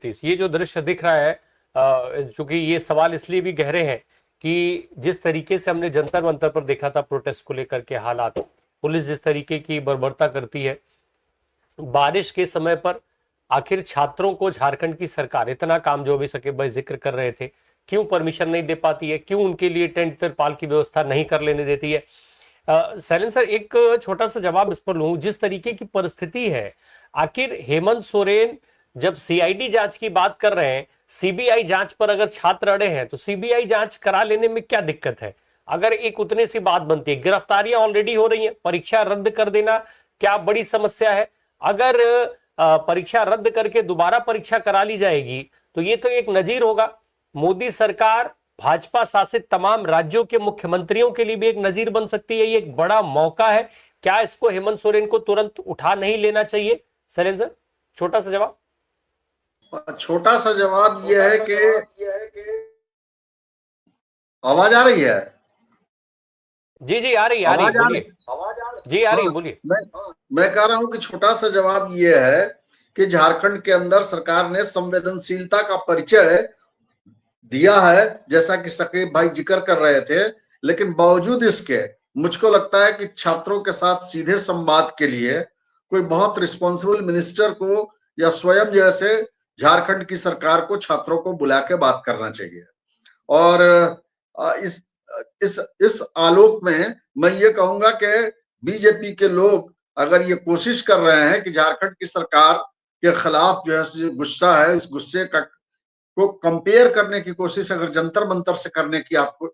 ये जो दृश्य दिख रहा है, चूंकि ये सवाल इसलिए भी गहरे हैं कि जिस तरीके से हमने जंतर मंतर पर देखा था प्रोटेस्ट को लेकर के हालात, पुलिस जिस तरीके की बर्बरता करती है, बारिश के समय पर आखिर छात्रों को झारखंड की सरकार इतना काम, जो अभी सकीब भाई जिक्र कर रहे थे, क्यों परमिशन नहीं दे पाती है, क्यों उनके लिए टेंट तिरपाल की व्यवस्था नहीं कर लेने देती है। सैलन सर, एक छोटा सा जवाब इस पर लूं, जिस तरीके की परिस्थिति है, आखिर हेमंत सोरेन जब सीआईडी जांच की बात कर रहे हैं, सीबीआई जांच पर अगर छात्र अड़े हैं तो सीबीआई जांच करा लेने में क्या दिक्कत है? अगर एक उतने सी बात बनती है, गिरफ्तारियां ऑलरेडी हो रही हैं, परीक्षा रद्द कर देना क्या बड़ी समस्या है? अगर परीक्षा रद्द करके दोबारा परीक्षा करा ली जाएगी तो ये तो एक नजीर होगा। मोदी सरकार, भाजपा शासित तमाम राज्यों के मुख्यमंत्रियों के लिए भी एक नजीर बन सकती है। ये एक बड़ा मौका है, क्या इसको हेमंत सोरेन को तुरंत उठा नहीं लेना चाहिए? शैलेंद्र सर, छोटा सा जवाब। छोटा सा जवाब यह है कि आवाज आ रही है? जी जी, आ रही है, बोलिए। जी आ रही है, बोलिए। मैं कह रहा हूं कि छोटा सा जवाब यह है कि झारखंड के अंदर सरकार ने संवेदनशीलता का परिचय दिया है, जैसा कि शकीब भाई जिक्र कर रहे थे, लेकिन बावजूद इसके मुझको लगता है कि छात्रों के साथ सीधे संवाद के लिए कोई बहुत रिस्पॉन्सिबल मिनिस्टर को या स्वयं जैसे झारखंड की सरकार को छात्रों को बुला के बात करना चाहिए। और इस आलोक में मैं ये कहूंगा कि बीजेपी के लोग अगर ये कोशिश कर रहे हैं कि झारखंड की सरकार के खिलाफ जो है गुस्सा है, इस गुस्से का को कंपेयर करने की कोशिश अगर जंतर मंतर से करने की आपको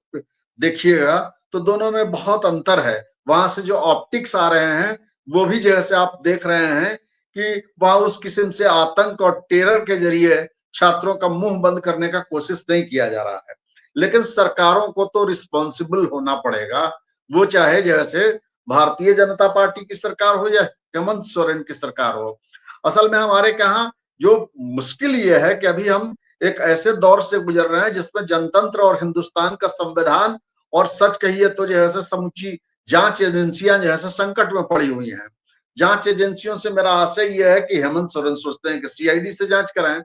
देखिएगा तो दोनों में बहुत अंतर है। वहां से जो ऑप्टिक्स आ रहे हैं वो भी जैसे आप देख रहे हैं कि वहां उस किस्म से आतंक और टेरर के जरिए छात्रों का मुंह बंद करने का कोशिश नहीं किया जा रहा है। लेकिन सरकारों को तो रिस्पॉन्सिबल होना पड़ेगा, वो चाहे जैसे भारतीय जनता पार्टी की सरकार हो या हेमंत सोरेन की सरकार हो। असल में हमारे यहाँ जो मुश्किल ये है कि अभी हम एक ऐसे दौर से गुजर रहे हैं जिसमें जनतंत्र और हिंदुस्तान का संविधान और सच कहिए तो जो है समुची जांच एजेंसियां जो है संकट में पड़ी हुई हैं। जांच एजेंसियों से मेरा आशय यह है कि हेमंत सोरेन सोचते हैं कि सीआईडी से जांच कराएं।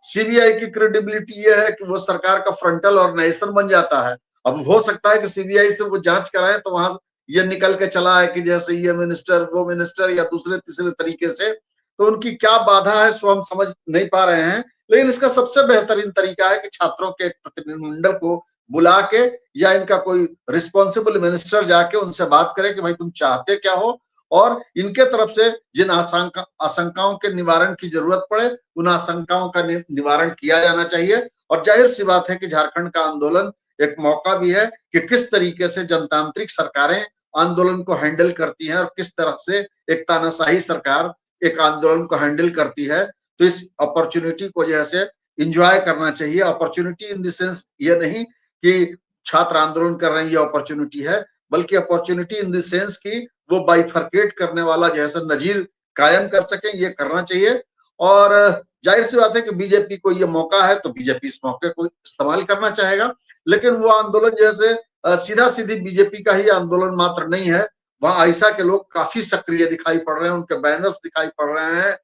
सीबीआई की क्रेडिबिलिटी यह है कि वो सरकार का फ्रंटल ऑर्गेनाइजेशन बन जाता है। अब हो सकता है कि सीबीआई से वो जांच कराएं तो वहां ये निकल के चला है कि जैसे ये मिनिस्टर वो मिनिस्टर या दूसरे तीसरे तरीके से, तो उनकी क्या बाधा है सो हम समझ नहीं पा रहे हैं। लेकिन इसका सबसे बेहतरीन तरीका है कि छात्रों के एक प्रतिनिधिमंडल को बुला के या इनका कोई रिस्पॉन्सिबल मिनिस्टर जाके उनसे बात करे कि भाई तुम चाहते क्या हो, और इनके तरफ से जिन आशंकाओं के निवारण की जरूरत पड़े उन आशंकाओं का निवारण किया जाना चाहिए। और जाहिर सी बात है कि झारखंड का आंदोलन एक मौका भी है कि किस तरीके से जनतांत्रिक सरकारें आंदोलन को हैंडल करती हैं और किस तरह से एक तानाशाही सरकार एक आंदोलन को हैंडल करती है। तो इस अपॉर्चुनिटी को जैसे इंजॉय करना चाहिए। अपॉर्चुनिटी इन द सेंस ये नहीं कि छात्र आंदोलन कर रहे हैं ये अपॉर्चुनिटी है, बल्कि अपॉर्चुनिटी इन द सेंस की वो बाइफरकेट करने वाला जैसा नजीर कायम कर सके, ये करना चाहिए। और जाहिर सी बात है कि बीजेपी को ये मौका है तो बीजेपी इस मौके को इस्तेमाल करना चाहेगा। लेकिन वो आंदोलन जैसे सीधा सीधी बीजेपी का ही आंदोलन मात्र नहीं है, वहां आइसा के लोग काफी सक्रिय दिखाई पड़ रहे हैं, उनके बैनर्स दिखाई पड़ रहे हैं,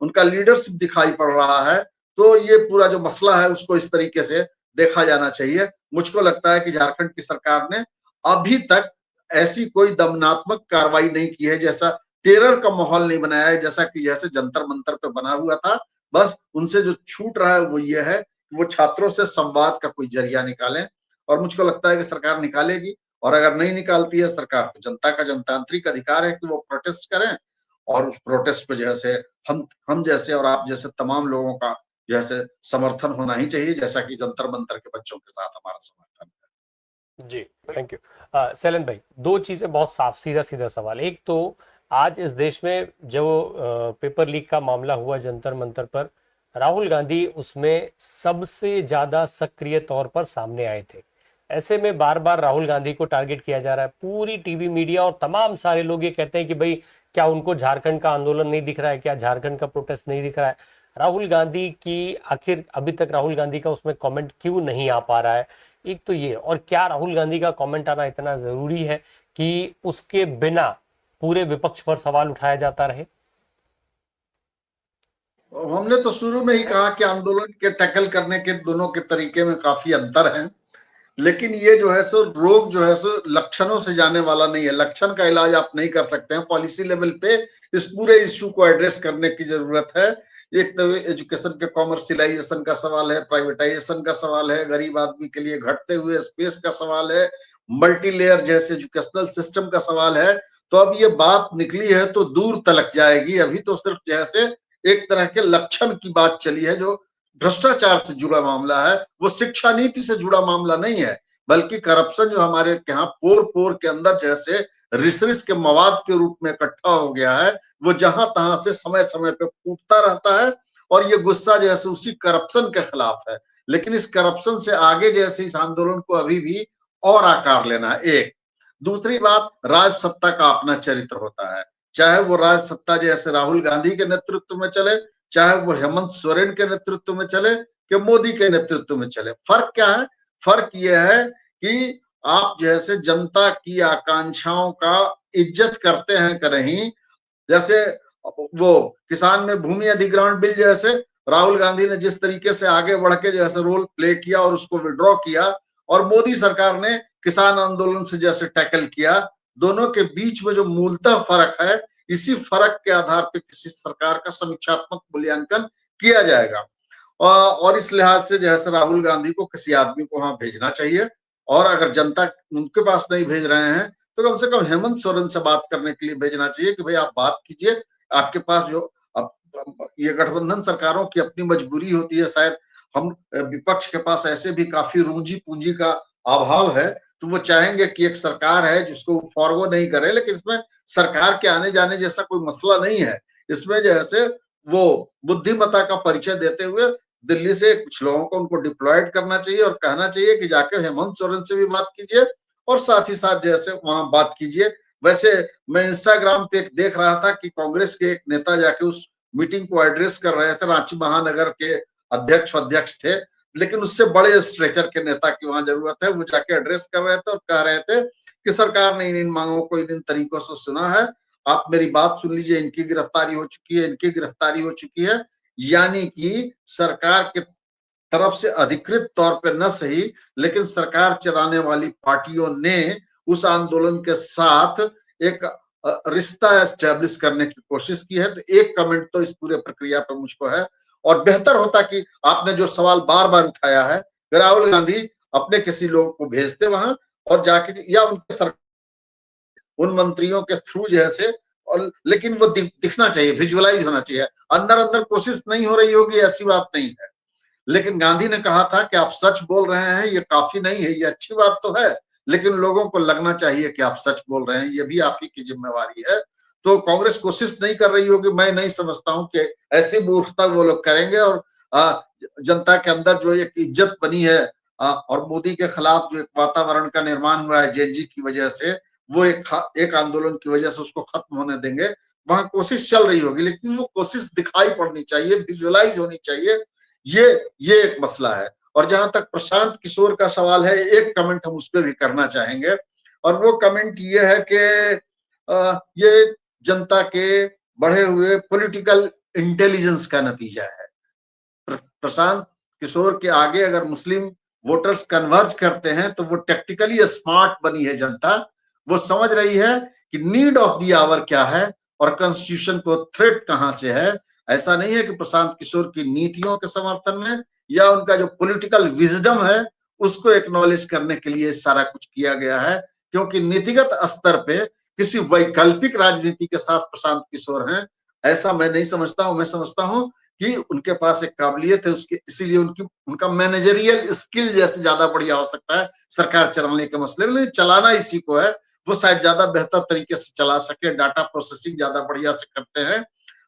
उनका लीडरशिप दिखाई पड़ रहा है। तो ये पूरा जो मसला है उसको इस तरीके से देखा जाना चाहिए। मुझको लगता है कि झारखंड की सरकार ने अभी तक ऐसी कोई दमनात्मक कार्रवाई नहीं की है, जैसा टेरर का माहौल नहीं बनाया है जैसा कि जैसे जंतर मंतर पे बना हुआ था। बस उनसे जो छूट रहा है वो ये है कि वो छात्रों से संवाद का कोई जरिया निकालें, और मुझको लगता है कि सरकार निकालेगी। और अगर नहीं निकालती है सरकार तो जनता का जनतांत्रिक अधिकार है कि वो प्रोटेस्ट करें, और उस प्रोटेस्ट पे जैसे हम जैसे और आप जैसे तमाम लोगों का जैसे समर्थन होना ही चाहिए, जैसा कि जंतर मंतर के बच्चों के साथ हमारा समर्थन है। जी, थैंक यू। सैलन भाई, दो चीजें बहुत साफ, सीधा सीधा सवाल। एक तो आज इस देश में जो पेपर लीक का मामला हुआ जंतर मंतर पर, राहुल गांधी उसमें सबसे ज्यादा सक्रिय तौर पर सामने आए थे। ऐसे में बार बार राहुल गांधी को टारगेट किया जा रहा है। पूरी टीवी मीडिया और तमाम सारे लोग ये कहते हैं कि भाई क्या उनको झारखंड का आंदोलन नहीं दिख रहा है, क्या झारखंड का प्रोटेस्ट नहीं दिख रहा है? राहुल गांधी की आखिर अभी तक राहुल गांधी का उसमें कमेंट क्यों नहीं आ पा रहा है? एक तो ये, और क्या राहुल गांधी का कमेंट आना इतना जरूरी है कि उसके बिना पूरे विपक्ष पर सवाल उठाया जाता रहे? हमने तो शुरू में ही कहा कि आंदोलन के टैकल करने के दोनों के तरीके में काफी अंतर है, लेकिन ये जो है सो रोग जो है सो लक्षणों से जाने वाला नहीं है। लक्षण का इलाज आप नहीं कर सकते हैं। पॉलिसी लेवल पे इस पूरे इश्यू को एड्रेस करने की जरूरत है। एक तो एजुकेशन के कॉमर्शियलाइजेशन का सवाल है, प्राइवेटाइजेशन का सवाल है, गरीब आदमी के लिए घटते हुए स्पेस का सवाल है, मल्टी लेयर जैसे एजुकेशनल सिस्टम का सवाल है। तो अब ये बात निकली है तो दूर तलक जाएगी। अभी तो सिर्फ जैसे एक तरह के लक्षण की बात चली है, जो भ्रष्टाचार से जुड़ा मामला है, वो शिक्षा नीति से जुड़ा मामला नहीं है, बल्कि करप्शन जो हमारे यहाँ पोर पोर के अंदर जैसे रिस के मवाद के रूप में इकट्ठा हो गया है, वो जहां तहां से समय समय पे फूटता रहता है। और ये गुस्सा जैसे उसी करप्शन के खिलाफ है, लेकिन इस करप्शन से आगे जैसे इस आंदोलन को अभी भी और आकार लेना है। एक दूसरी बात, राज सत्ता का अपना चरित्र होता है, चाहे वो राज सत्ता जैसे राहुल गांधी के नेतृत्व में चले, चाहे वो हेमंत सोरेन के नेतृत्व में चले, कि मोदी के नेतृत्व में चले। फर्क क्या है? फर्क यह है कि आप जैसे जनता की आकांक्षाओं का इज्जत करते हैं कि नहीं। जैसे वो किसान में भूमि अधिग्रहण बिल जैसे राहुल गांधी ने जिस तरीके से आगे बढ़ के जैसे रोल प्ले किया और उसको विड्रॉ किया, और मोदी सरकार ने किसान आंदोलन से जैसे टैकल किया, दोनों के बीच में जो मूलतः फर्क है, इसी फर्क के आधार पर किसी सरकार का समीक्षात्मक मूल्यांकन किया जाएगा। और इस लिहाज से जैसे राहुल गांधी को किसी आदमी को वहां भेजना चाहिए, और अगर जनता उनके पास नहीं भेज रहे हैं तो कम से कम हेमंत सोरेन से बात करने के लिए भेजना चाहिए कि भाई आप बात कीजिए। आपके पास जो अब ये गठबंधन सरकारों की अपनी मजबूरी होती है, शायद हम विपक्ष के पास ऐसे भी काफी रूंजी पूंजी का अभाव है, तो वो चाहेंगे कि एक सरकार है जिसको फॉरगो नहीं करे, लेकिन इसमें सरकार के आने जाने जैसा कोई मसला नहीं है। इसमें जैसे वो बुद्धिमत्ता का परिचय देते हुए दिल्ली से कुछ लोगों को उनको डिप्लॉयड करना चाहिए और कहना चाहिए कि जाके हेमंत सोरेन से भी बात कीजिए और साथ ही साथ जैसे वहां बात कीजिए। वैसे मैं इंस्टाग्राम पे देख रहा था कि कांग्रेस के एक नेता जाके उस मीटिंग को एड्रेस कर रहे थे। रांची महानगर के अध्यक्ष थे, लेकिन उससे बड़े स्ट्रेचर के नेता की वहां जरूरत है। वो जाके एड्रेस कर रहे थे और कह रहे थे कि सरकार ने इन मांगों को इन तरीकों से सुना है, आप मेरी बात सुन लीजिए, इनकी गिरफ्तारी हो चुकी है, इनकी गिरफ्तारी हो चुकी है। यानी कि सरकार के तरफ से अधिकृत तौर पे न सही, लेकिन सरकार चलाने वाली पार्टियों ने उस आंदोलन के साथ एक रिश्ता एस्टेब्लिश करने की कोशिश की है। तो एक कमेंट तो इस पूरे प्रक्रिया पे मुझको है, और बेहतर होता कि आपने जो सवाल बार बार उठाया है, राहुल गांधी अपने किसी लोग को भेजते वहां और जाके, या उनके उन मंत्रियों के थ्रू जैसे, और लेकिन वो दिखना चाहिए, विजुअलाइज होना चाहिए। अंदर अंदर कोशिश नहीं हो रही होगी ऐसी बात नहीं है, लेकिन गांधी ने कहा था कि आप सच बोल रहे हैं, ये काफी नहीं है, ये अच्छी बात तो है, लेकिन लोगों को लगना चाहिए कि आप सच बोल रहे हैं, ये भी आप ही की जिम्मेवारी है। तो कांग्रेस कोशिश नहीं कर रही होगी, मैं नहीं समझता हूं कि ऐसी मूर्खता वो लोग करेंगे। और जनता के अंदर जो एक इज्जत बनी है और मोदी के खिलाफ जो एक वातावरण का निर्माण हुआ है जेएनजी की वजह से, वो एक आंदोलन की वजह से उसको खत्म होने देंगे। वहां कोशिश चल रही होगी, लेकिन वो कोशिश दिखाई पड़नी चाहिए, विजुअलाइज होनी चाहिए। ये एक मसला है। और जहां तक प्रशांत किशोर का सवाल है, एक कमेंट हम उस पर भी करना चाहेंगे, और वो कमेंट ये है कि ये जनता के बढ़े हुए पॉलिटिकल इंटेलिजेंस का नतीजा है। प्रशांत किशोर के आगे अगर मुस्लिम वोटर्स कन्वर्ज करते हैं तो वो टेक्टिकली स्मार्ट बनी है जनता। वो समझ रही है कि नीड ऑफ द आवर क्या है और कॉन्स्टिट्यूशन को थ्रेट कहां से है। ऐसा नहीं है कि प्रशांत किशोर की नीतियों के समर्थन में या उनका जो पॉलिटिकल विजडम है उसको एक्नॉलेज करने के लिए सारा कुछ किया गया है, क्योंकि नीतिगत स्तर पे किसी वैकल्पिक राजनीति के साथ प्रशांत किशोर हैं ऐसा मैं नहीं समझता हूं। मैं समझता हूं कि उनके पास एक काबिलियत है, उसके इसीलिए उनका मैनेजरियल स्किल जैसे ज्यादा बढ़िया हो सकता है सरकार चलाने के मसले में। चलाना इसी को है, वो शायद ज्यादा बेहतर तरीके से चला सके, डाटा प्रोसेसिंग ज्यादा बढ़िया से करते हैं।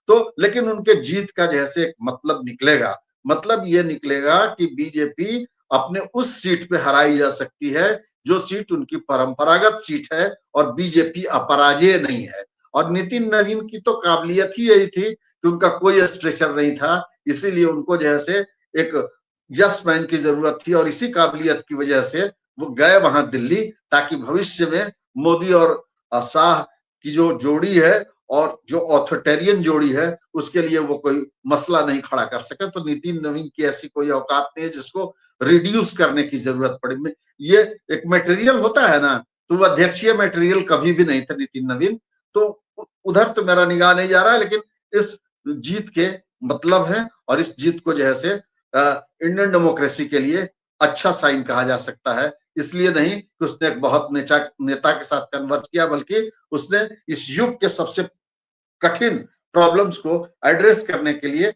तो लेकिन उनके जीत का जैसे एक मतलब निकलेगा, मतलब ये निकलेगा कि बीजेपी अपने उस सीट पे हराई जा सकती है जो सीट उनकी परंपरागत सीट है, और बीजेपी अपराजेय नहीं है। और नितिन नवीन की तो काबिलियत ही यही थी कि उनका कोई स्ट्रेचर नहीं था, इसीलिए उनको जैसे एक यस मैन की जरूरत थी, और इसी काबिलियत की वजह से वो गए वहां दिल्ली, ताकि भविष्य में मोदी और शाह की जो जोड़ी है और जो ऑथोरिटेरियन जोड़ी है उसके लिए वो कोई मसला नहीं खड़ा कर सके। तो नितिन नवीन की ऐसी कोई औकात नहीं है जिसको रिड्यूस करने की जरूरत पड़े। ये एक मटेरियल होता है ना, तो वह अध्यक्षीय मटेरियल कभी भी नहीं था नितिन नवीन। तो उधर तो मेरा निगाह नहीं जा रहा है, लेकिन इस जीत के मतलब है और इस जीत को जो है से इंडियन डेमोक्रेसी के लिए अच्छा साइन कहा जा सकता है। इसलिए नहीं कि उसने एक बहुत नेता के साथ कन्वर्ट किया, बल्कि उसने इस युग के सबसे कठिन प्रॉब्लम्स को एड्रेस करने के लिए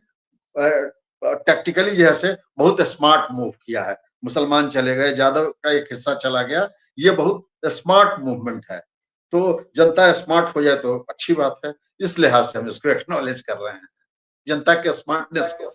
टैक्टिकली जो है से बहुत स्मार्ट मूव किया है। मुसलमान चले गए, यादव का एक हिस्सा चला गया, ये बहुत स्मार्ट मूवमेंट है। तो जनता स्मार्ट हो जाए तो अच्छी बात है, इस लिहाज से हम इसको एक्नॉलेज कर रहे हैं, जनता के स्मार्टनेस को।